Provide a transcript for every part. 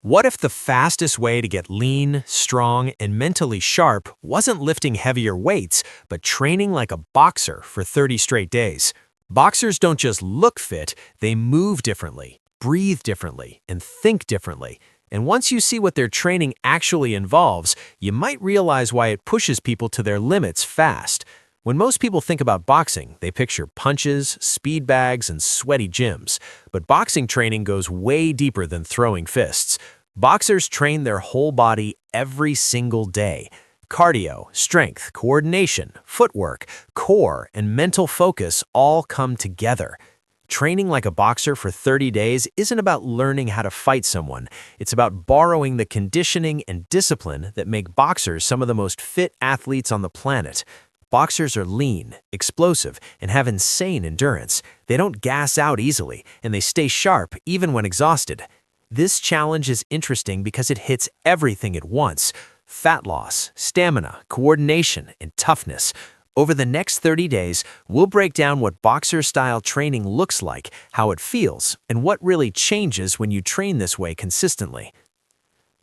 What if the fastest way to get lean, strong, and mentally sharp wasn't lifting heavier weights, but training like a boxer for 30 straight days? Boxers don't just look fit, they move differently, breathe differently, and think differently. And once you see what their training actually involves, you might realize why it pushes people to their limits fast. When most people think about boxing, they picture punches, speed bags, and sweaty gyms. But boxing training goes way deeper than throwing fists. Boxers train their whole body every single day. Cardio, strength, coordination, footwork, core, and mental focus all come together. Training like a boxer for 30 days isn't about learning how to fight someone. It's about borrowing the conditioning and discipline that make boxers some of the most fit athletes on the planet. Boxers are lean, explosive, and have insane endurance. They don't gas out easily, and they stay sharp even when exhausted. This challenge is interesting because it hits everything at once: fat loss, stamina, coordination, and toughness. Over the next 30 days, we'll break down what boxer-style training looks like, how it feels, and what really changes when you train this way consistently.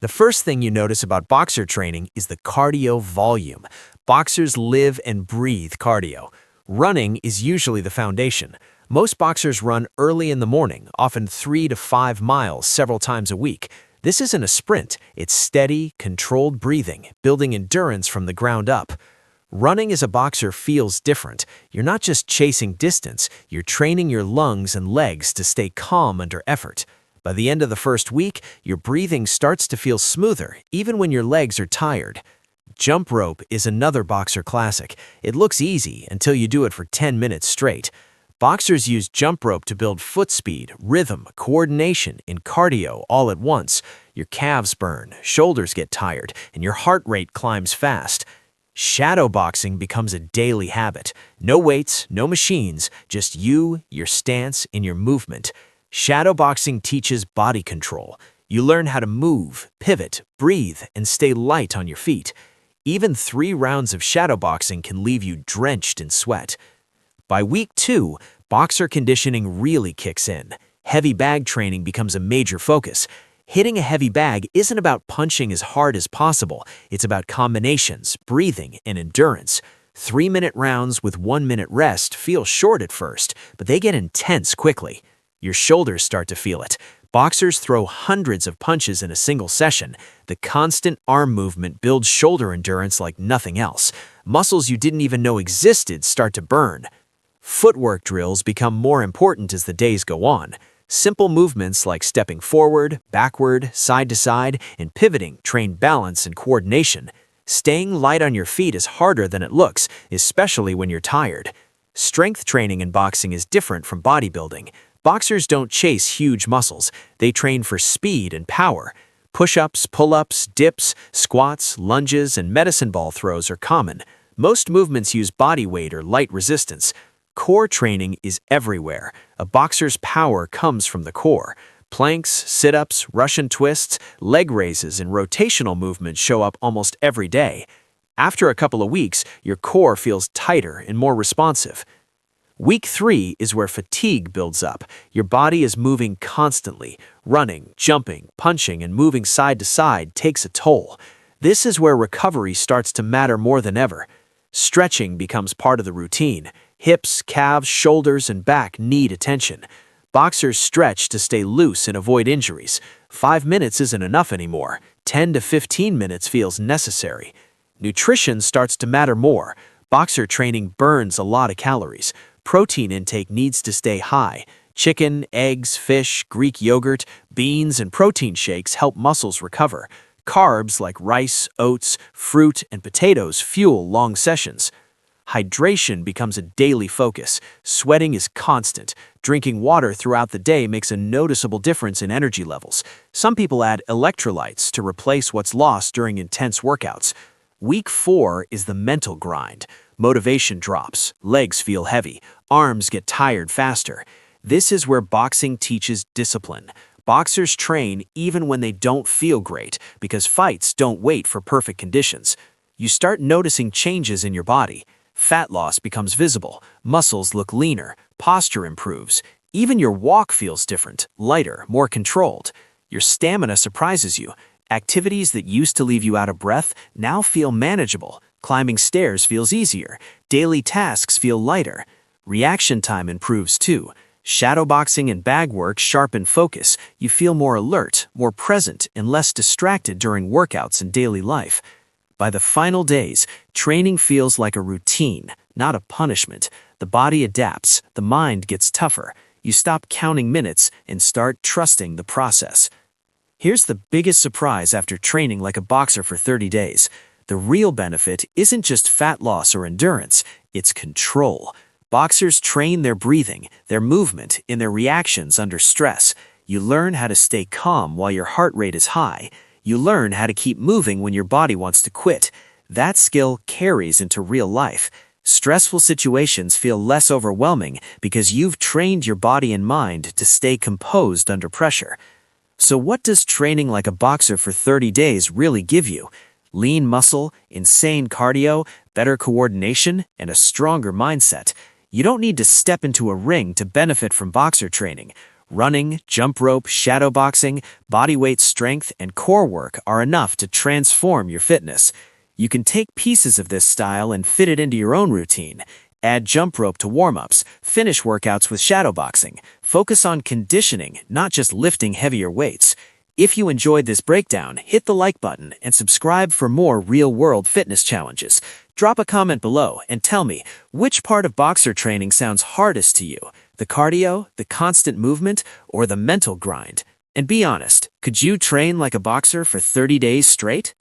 The first thing you notice about boxer training is the cardio volume. Boxers live and breathe cardio. Running is usually the foundation. Most boxers run early in the morning, often 3 to 5 miles several times a week. This isn't a sprint, it's steady, controlled breathing, building endurance from the ground up. Running as a boxer feels different. You're not just chasing distance, you're training your lungs and legs to stay calm under effort. By the end of the first week, your breathing starts to feel smoother, even when your legs are tired. Jump rope is another boxer classic. It looks easy until you do it for 10 minutes straight. Boxers use jump rope to build foot speed, rhythm, coordination, and cardio all at once. Your calves burn, shoulders get tired, and your heart rate climbs fast. Shadowboxing becomes a daily habit. No weights, no machines, just you, your stance, and your movement. Shadowboxing teaches body control. You learn how to move, pivot, breathe, and stay light on your feet. Even 3 rounds of shadowboxing can leave you drenched in sweat. By week 2, boxer conditioning really kicks in. Heavy bag training becomes a major focus. Hitting a heavy bag isn't about punching as hard as possible. It's about combinations, breathing, and endurance. 3-minute rounds with 1-minute rest feel short at first, but they get intense quickly. Your shoulders start to feel it. Boxers throw hundreds of punches in a single session. The constant arm movement builds shoulder endurance like nothing else. Muscles you didn't even know existed start to burn. Footwork drills become more important as the days go on. Simple movements like stepping forward, backward, side to side, and pivoting train balance and coordination. Staying light on your feet is harder than it looks, especially when you're tired. Strength training in boxing is different from bodybuilding. Boxers don't chase huge muscles. They train for speed and power. Push-ups, pull-ups, dips, squats, lunges, and medicine ball throws are common. Most movements use body weight or light resistance. Core training is everywhere. A boxer's power comes from the core. Planks, sit-ups, Russian twists, leg raises, and rotational movements show up almost every day. After a couple of weeks, your core feels tighter and more responsive. Week 3 is where fatigue builds up. Your body is moving constantly. Running, jumping, punching, and moving side to side takes a toll. This is where recovery starts to matter more than ever. Stretching becomes part of the routine. Hips, calves, shoulders, and back need attention. Boxers stretch to stay loose and avoid injuries. 5 minutes isn't enough anymore. 10 to 15 minutes feels necessary. Nutrition starts to matter more. Boxer training burns a lot of calories. Protein intake needs to stay high. Chicken, eggs, fish, Greek yogurt, beans, and protein shakes help muscles recover. Carbs like rice, oats, fruit, and potatoes fuel long sessions. Hydration becomes a daily focus. Sweating is constant. Drinking water throughout the day makes a noticeable difference in energy levels. Some people add electrolytes to replace what's lost during intense workouts. Week 4 is the mental grind. Motivation drops, legs feel heavy, arms get tired faster. This is where boxing teaches discipline. Boxers train even when they don't feel great, because fights don't wait for perfect conditions. You start noticing changes in your body. Fat loss becomes visible, muscles look leaner, posture improves. Even your walk feels different, lighter, more controlled. Your stamina surprises you. Activities that used to leave you out of breath now feel manageable. Climbing stairs feels easier. Daily tasks feel lighter. Reaction time improves too. Shadowboxing and bag work sharpen focus. You feel more alert, more present, and less distracted during workouts and daily life. By the final days, training feels like a routine, not a punishment. The body adapts, the mind gets tougher. You stop counting minutes and start trusting the process. Here's the biggest surprise after training like a boxer for 30 days. The real benefit isn't just fat loss or endurance, it's control. Boxers train their breathing, their movement, and their reactions under stress. You learn how to stay calm while your heart rate is high. You learn how to keep moving when your body wants to quit. That skill carries into real life. Stressful situations feel less overwhelming because you've trained your body and mind to stay composed under pressure. So what does training like a boxer for 30 days really give you? Lean muscle, insane cardio, better coordination, and a stronger mindset. You don't need to step into a ring to benefit from boxer training. Running, jump rope, shadowboxing, bodyweight strength, and core work are enough to transform your fitness. You can take pieces of this style and fit it into your own routine. Add jump rope to warm-ups, finish workouts with shadowboxing. Focus on conditioning, not just lifting heavier weights. If you enjoyed this breakdown, hit the like button and subscribe for more real-world fitness challenges. Drop a comment below and tell me, which part of boxer training sounds hardest to you? The cardio, the constant movement, or the mental grind? And be honest, could you train like a boxer for 30 days straight?